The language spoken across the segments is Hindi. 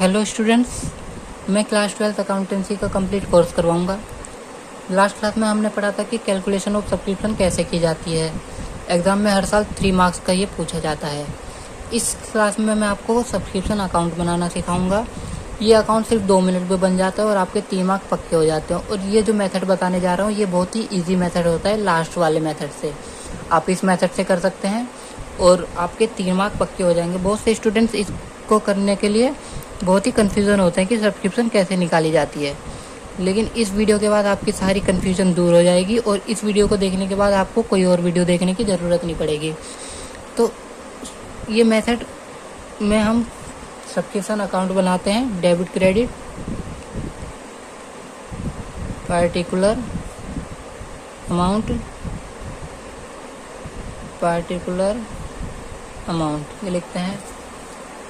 हेलो स्टूडेंट्स, मैं क्लास 12 अकाउंटेंसी का कंप्लीट कोर्स करवाऊंगा। लास्ट क्लास में हमने पढ़ा था कि कैलकुलेशन ऑफ सब्सक्रिप्शन कैसे की जाती है। एग्ज़ाम में हर साल 3 मार्क्स का ये पूछा जाता है। इस क्लास में मैं आपको सब्सक्रिप्शन अकाउंट बनाना सिखाऊंगा। ये अकाउंट सिर्फ 2 मिनट में बन जाता है और आपके 3 मार्क्स पक्के हो जाते हैं। और ये जो मेथड बताने जा रहा हूँ ये बहुत ही ईजी मेथड होता है लास्ट वाले मेथड से। आप इस मेथड से कर सकते हैं और आपके 3 मार्क्स पक्के हो जाएंगे। बहुत से स्टूडेंट्स इसको करने के लिए बहुत ही कन्फ्यूज़न होता है कि सब्सक्रिप्शन कैसे निकाली जाती है, लेकिन इस वीडियो के बाद आपकी सारी कन्फ्यूज़न दूर हो जाएगी और इस वीडियो को देखने के बाद आपको कोई और वीडियो देखने की ज़रूरत नहीं पड़ेगी। तो ये मेथड में हम सब्सक्रिप्शन अकाउंट बनाते हैं। डेबिट क्रेडिट पार्टिकुलर अमाउंट ये लिखते हैं।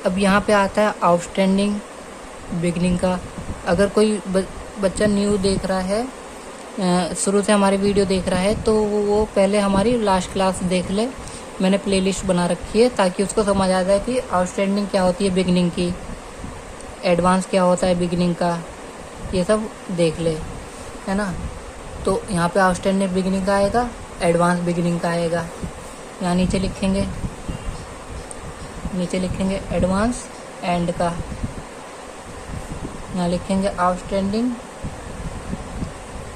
अब यहाँ पे आता है आउटस्टैंडिंग बिगनिंग का। अगर कोई बच्चा न्यू देख रहा है, शुरू से हमारी वीडियो देख रहा है, तो वो पहले हमारी लास्ट क्लास देख ले। मैंने प्लेलिस्ट बना रखी है ताकि उसको समझ आ जाए कि आउटस्टैंडिंग क्या होती है बिगनिंग की, एडवांस क्या होता है बिगनिंग का, ये सब देख ले, है ना। तो यहाँ पे आउटस्टैंडिंग बिगनिंग का आएगा, एडवांस बिगनिंग का आएगा। यहाँ नीचे लिखेंगे एडवांस एंड का। यहाँ लिखेंगे आउटस्टैंडिंग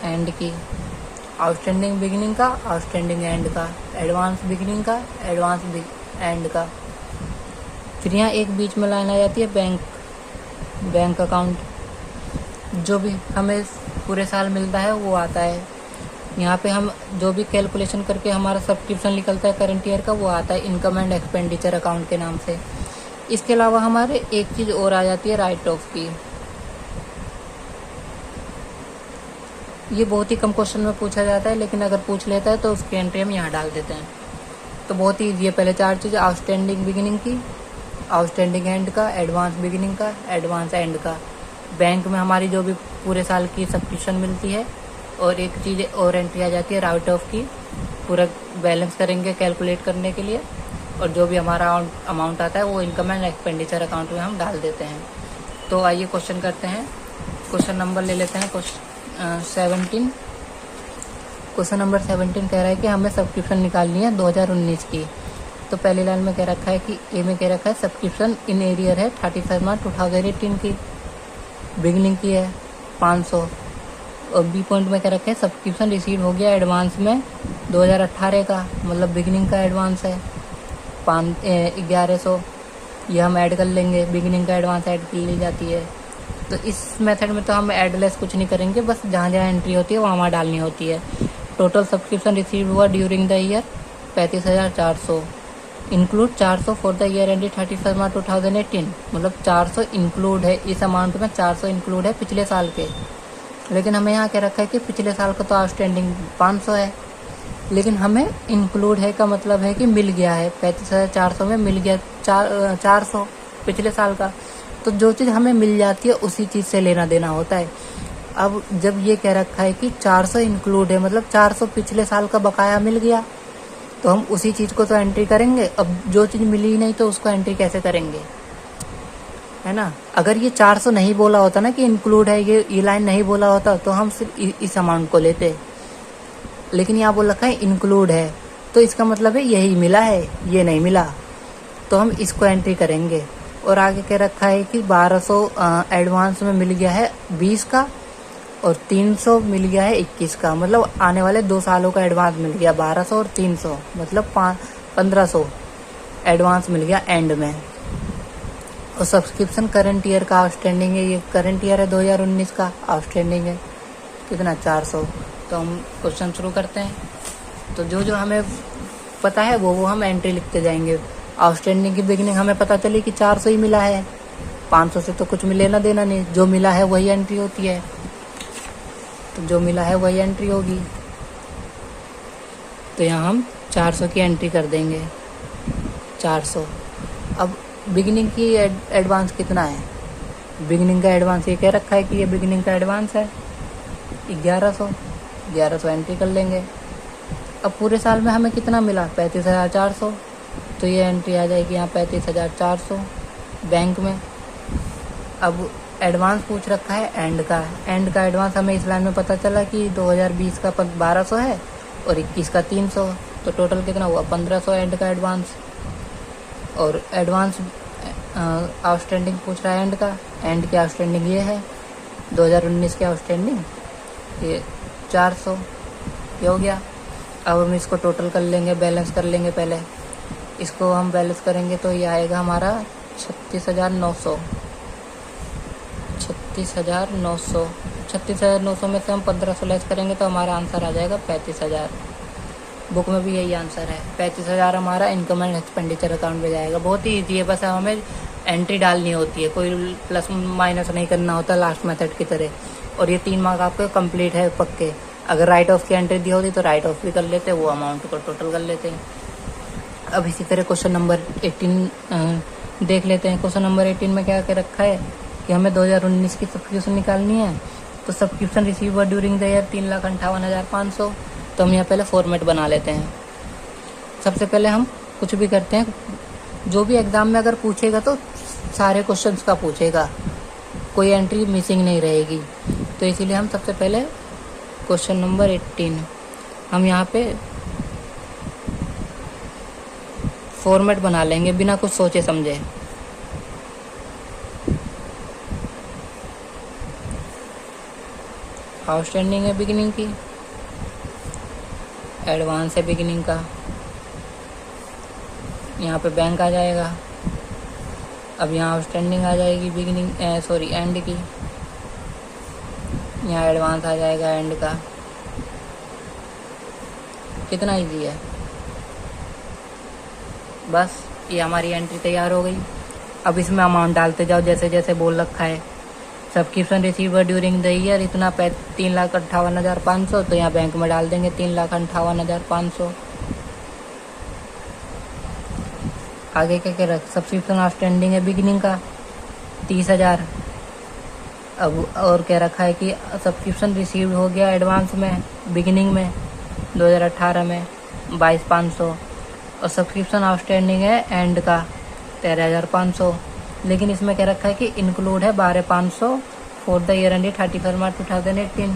एंड की, आउटस्टैंडिंग बिगिनिंग का, आउटस्टैंडिंग एंड का, एडवांस बिगिनिंग का, एडवांस एंड का। फिर यहाँ एक बीच में लाइन आ जाती है बैंक अकाउंट। जो भी हमें पूरे साल मिलता है वो आता है। यहाँ पे हम जो भी कैलकुलेशन करके हमारा सब्सक्रिप्शन निकलता है करंट ईयर का, वो आता है इनकम एंड एक्सपेंडिचर अकाउंट के नाम से। इसके अलावा हमारे एक चीज़ और आ जाती है राइट ऑफ की। ये बहुत ही कम क्वेश्चन में पूछा जाता है, लेकिन अगर पूछ लेता है तो उसकी एंट्री हम यहाँ डाल देते हैं। तो बहुत ही ईजी है। पहले 4 चीज़, आउटस्टैंडिंग बिगिनिंग की, आउटस्टैंडिंग एंड का, एडवांस बिगिनिंग का, एडवांस एंड का। बैंक में हमारी जो भी पूरे साल की सब्सक्रिप्शन मिलती है, और एक चीज़ और एंट्री आ जाती है राइट ऑफ की। पूरा बैलेंस करेंगे कैलकुलेट करने के लिए, और जो भी हमारा अमाउंट आता है वो इनकम एंड एक्सपेंडिचर अकाउंट में हम डाल देते हैं। तो आइए क्वेश्चन करते हैं। क्वेश्चन नंबर ले लेते हैं 17। क्वेश्चन नंबर 17 कह रहा है कि हमें सब्सक्रिप्शन निकालनी है 2019 की। तो पहली लाइन में कह रखा है कि ए में कह रखा है सब्सक्रिप्शन इन एरियर है 31 मार्च 2018 की, बिगनिंग की है 500। और बी पॉइंट में कह रखा है सब्सक्रिप्शन रिसीव हो गया एडवांस में 2018 का, मतलब बिगनिंग का एडवांस है 1100। ये हम ऐड कर लेंगे, बिगनिंग का एडवांस ऐड कर ली जाती है। तो इस मेथड में तो हम एडलेस कुछ नहीं करेंगे, बस जहाँ जहाँ एंट्री होती है वहाँ डालनी होती है। टोटल सब्सक्रिप्शन रिसीव हुआ during the year 35,400, include 400 for the year ended 31 मार्च 2018। मतलब 400 इंक्लूड है इस अमाउंट में, 400 इंक्लूड है पिछले साल के। लेकिन हमें यहाँ क्या रखा है कि पिछले साल का तो आउटस्टैंडिंग 500 है, लेकिन हमें इंक्लूड है का मतलब है कि मिल गया है 35,400 में मिल गया 400 पिछले साल का। तो जो चीज़ हमें मिल जाती है उसी चीज़ से लेना देना होता है। अब जब ये कह रखा है कि 400 इंक्लूड है, मतलब 400 पिछले साल का बकाया मिल गया, तो हम उसी चीज़ को तो एंट्री करेंगे। अब जो चीज़ मिली ही नहीं तो उसको एंट्री कैसे करेंगे, है ना। अगर ये 400 नहीं बोला होता ना कि इंक्लूड है, ये लाइन नहीं बोला होता, तो हम सिर्फ इस अमाउंट को लेते। लेकिन यहाँ बोल रखा है इंक्लूड है, तो इसका मतलब है यही मिला है, ये नहीं मिला, तो हम इसको एंट्री करेंगे। और आगे कह रखा है कि 1200 एडवांस में मिल गया है 20 का, और 300 मिल गया है 21 का। मतलब आने वाले 2 सालों का एडवांस मिल गया 1200 और 300, मतलब 1500 एडवांस मिल गया एंड में। और सब्सक्रिप्शन करंट ईयर का आउटस्टैंडिंग है, ये करंट ईयर है 2019 का, आउटस्टैंडिंग है कितना 400। तो हम क्वेश्चन शुरू करते हैं। तो जो हमें पता है वो हम एंट्री लिखते जाएंगे। आउटस्टैंडिंग की बिगिनिंग हमें पता चली कि 400 ही मिला है, 500 से तो कुछ लेना देना नहीं, जो मिला है वही एंट्री होती है। तो जो मिला है वही एंट्री होगी। तो यहाँ हम 400 की एंट्री कर देंगे, 400। अब बिगिनिंग की एडवांस कितना है, बिगिनिंग का एडवांस ये कह रखा है कि ये बिगिनिंग का एडवांस है 1100 एंट्री कर लेंगे। अब पूरे साल में हमें कितना मिला 35,400, तो ये एंट्री आ जाएगी यहाँ 35,400 बैंक में। अब एडवांस पूछ रखा है एंड का एडवांस हमें इस लाइन में पता चला कि 2020 का 1200 है और 21 का 300, तो टोटल कितना हुआ 1500 एंड का एडवांस। और एडवांस आउटस्टैंडिंग पूछ रहा है एंड की आउटस्टैंडिंग ये है 2019 की आउटस्टैंडिंग ये 400, ये हो गया। अब हम इसको टोटल कर लेंगे, बैलेंस कर लेंगे। पहले इसको हम बैलेंस करेंगे तो ये आएगा हमारा 36,900 में से हम 1500 लेस करेंगे तो हमारा आंसर आ जाएगा 35,000। बुक में भी यही आंसर है, 35,000 हमारा इनकम एंड एक्सपेंडिचर अकाउंट में जाएगा। बहुत ही ईजी है, बस हमें एंट्री डालनी होती है, कोई प्लस माइनस नहीं करना होता लास्ट मेथड की तरह। और ये 3 मार्क आपके कंप्लीट है पक्के। अगर राइट ऑफ की एंट्री दी होती तो राइट ऑफ भी कर लेते, वो अमाउंट को टोटल कर लेते हैं। अब इसी तरह क्वेश्चन नंबर 18 देख लेते हैं। क्वेश्चन नंबर 18 में क्या कर रखा है कि हमें 2019 की सब्सक्रिप्शन निकालनी है। तो subscription receive during the year 3,58,500। तो हम यहाँ पहले फॉर्मेट बना लेते हैं। सबसे पहले हम कुछ भी करते हैं, जो भी एग्जाम में अगर पूछेगा तो सारे क्वेश्चंस का पूछेगा, कोई एंट्री मिसिंग नहीं रहेगी। तो इसीलिए हम सबसे पहले क्वेश्चन नंबर 18 हम यहाँ पे फॉर्मेट बना लेंगे बिना कुछ सोचे समझे। आउटस्टैंडिंग है बिगिनिंग की, एडवांस है बिगिनिंग का, यहाँ पे बैंक आ जाएगा। अब यहाँ आउटस्टैंडिंग आ जाएगी बिगिनिंग एंड की, यहाँ एडवांस आ जाएगा एंड का। कितना इजी है, बस ये हमारी एंट्री तैयार हो गई। अब इसमें अमाउंट डालते जाओ जैसे जैसे बोल रखा है। Subscription receiver during the year इतना 3,58,500, तो यहाँ बैंक में डाल देंगे 3,58,500। आगे क्या क्या रख, सब्सक्रिप्शन आउटस्टैंडिंग है बिगिनिंग का 30,000। अब और क्या रखा है कि सब्सक्रिप्शन रिसीव हो गया एडवांस में बिगिनिंग में 2018 में 22,500। और सब्सक्रिप्शन आउटस्टैंडिंग है एंड का 13,500। लेकिन इसमें क्या रखा है कि इंक्लूड है 12,500 फॉर द ईयर एंडेड 31 मार्च 2018,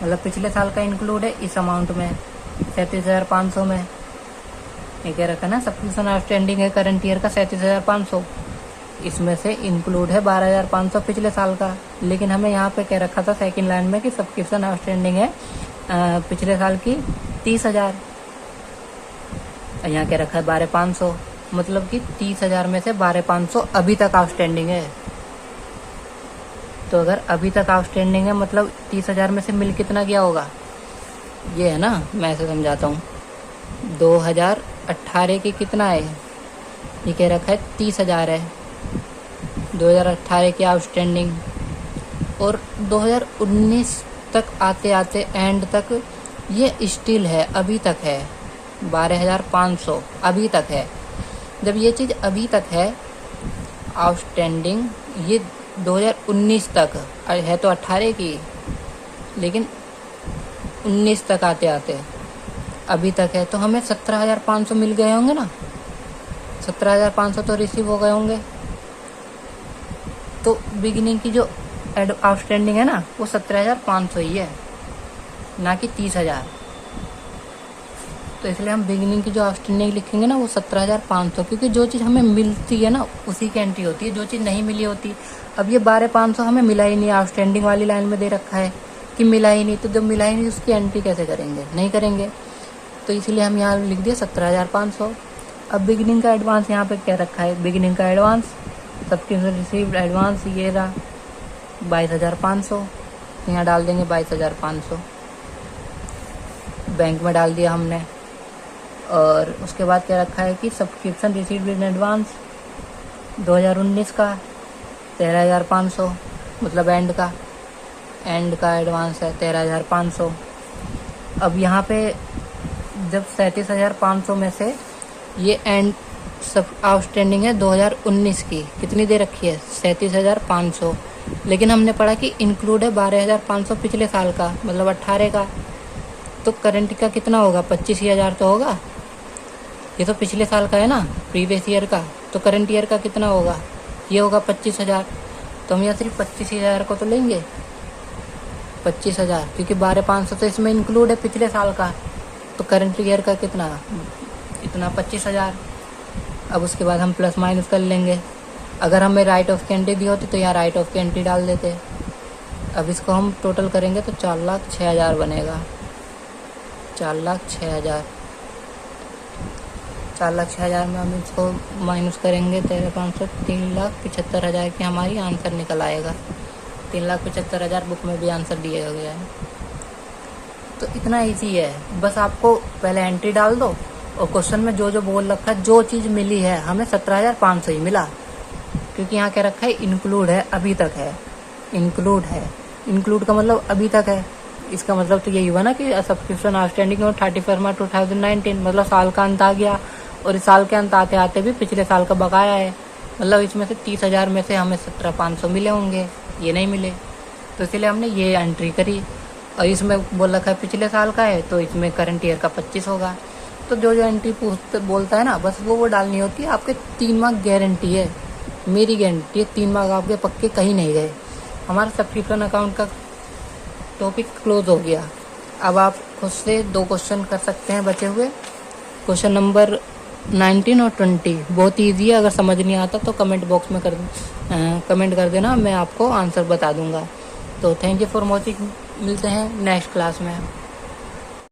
मतलब पिछले साल का इंक्लूड है इस अमाउंट में 37,500 में। ये क्या रखा ना, सब्सक्रिप्शन आउटस्टैंडिंग है करंट ईयर का 37,500, इसमें से इंक्लूड है 12,500 पिछले साल का। लेकिन हमें यहाँ पे क्या रखा था सेकंड लाइन में कि सब्सक्रिप्शन आउटस्टैंडिंग है पिछले साल की 30,000। यहाँ क्या रखा है 12,500, मतलब कि 30,000 में से 12,500 अभी तक आउटस्टैंडिंग है। तो अगर अभी तक आउटस्टैंडिंग है मतलब 30,000 में से मिल कितना गया होगा, ये है ना, मैं ऐसे समझाता हूँ। 2018 की कितना है, ये कह रखा है 30,000 है 2018 की आउटस्टैंडिंग। और 2019 तक आते आते एंड तक ये स्टिल है, अभी तक है 12,500 अभी तक है। जब ये चीज़ अभी तक है आउटस्टैंडिंग, ये 2019 तक है तो 18 की, लेकिन 19 तक आते आते अभी तक है, तो हमें 17,500 मिल गए होंगे ना, 17,500 तो रिसीव हो गए होंगे। तो बिगिनिंग की जो आउटस्टैंडिंग है ना वो 17,500 ही है, ना कि 30,000। तो इसलिए हम बिगिनिंग की जो आउटस्टैंडिंग लिखेंगे ना वो 17,500, क्योंकि जो चीज़ हमें मिलती है ना उसी की एंट्री होती है, जो चीज़ नहीं मिली होती। अब ये 12,500 हमें मिला ही नहीं, आउटस्टैंडिंग वाली लाइन में दे रखा है कि मिला ही नहीं, तो जब मिला ही नहीं उसकी एंट्री कैसे करेंगे, नहीं करेंगे। तो इसीलिए हम यहाँ लिख दिए 17,500। अब बिगिनिंग का एडवांस यहाँ पे क्या रखा है, बिगिनिंग का एडवांस सब्सक्रिप्शन रिसीव्ड एडवांस ये रहा 22,500, यहाँ डाल देंगे 22,500, बैंक में डाल दिया हमने। और उसके बाद क्या रखा है कि सब्सक्रिप्शन रिसीव्ड इन एडवांस 2019 का 13,500, मतलब एंड का एडवांस है 13,500। अब यहाँ पे जब 37,500 में से ये एंड सब आउटस्टैंडिंग है 2019 की, कितनी दे रखी है 37,500, लेकिन हमने पढ़ा कि इंक्लूड है 12,500 पिछले साल का, मतलब 18 का। तो करंट का कितना होगा, 25,000 तो होगा, ये तो पिछले साल का है ना, प्रीवियस ईयर का। तो करंट ईयर का कितना होगा, ये होगा 25,000। तो हम यहाँ सिर्फ 25,000 को तो लेंगे, 25,000, क्योंकि 12,500 तो इसमें इंक्लूड है पिछले साल का। तो करंट ईयर का कितना, इतना 25,000। अब उसके बाद हम प्लस माइनस कर लेंगे। अगर हमें राइट ऑफ की एंट्री दी होती तो यहाँ राइट ऑफ की एंट्री डाल देते। अब इसको हम टोटल करेंगे तो 4,06,000 बनेगा। 4,06,000, 4,06,000 में हम इसको माइनस करेंगे 13,500, 3,75,000 की हमारी आंसर निकल आएगा। 3,75,000 बुक में भी आंसर दिया गया है। तो इतना इजी है, बस आपको पहले एंट्री डाल दो और क्वेश्चन में जो जो बोल रखा है, जो चीज़ मिली है हमें 17,500 ही मिला, क्योंकि यहाँ क्या रखा है, इंक्लूड है, अभी तक है, इंक्लूड है। इंक्लूड का मतलब अभी तक है, इसका मतलब तो यही हुआ ना कि सब्सक्रिप्शन आउटस्टैंडिंग 31 मार्च 2019, मतलब साल का अंत आ गया और इस साल के अंत आते आते भी पिछले साल का बकाया है। मतलब इसमें से 30,000 में से हमें 17,500 मिले होंगे, ये नहीं मिले, तो इसलिए हमने ये एंट्री करी। और इसमें बोल रखा है पिछले साल का है, तो इसमें करंट ईयर का 25 होगा। तो जो जो एंट्री बोलता है ना, बस वो डालनी होती है। आपके 3 मार्क गारंटी है, मेरी गारंटी है, 3 मार्क आपके पक्के कहीं नहीं गए। हमारा सब्सक्रिप्शन अकाउंट का टॉपिक क्लोज हो गया। अब आप खुद से 2 क्वेश्चन कर सकते हैं बचे हुए। क्वेश्चन नंबर 19 और 20 बहुत ईजी है, अगर समझ नहीं आता तो कमेंट बॉक्स में कमेंट कर देना, मैं आपको आंसर बता दूंगा। तो थैंक यू फॉर वॉचिंग, मिलते हैं नेक्स्ट क्लास में।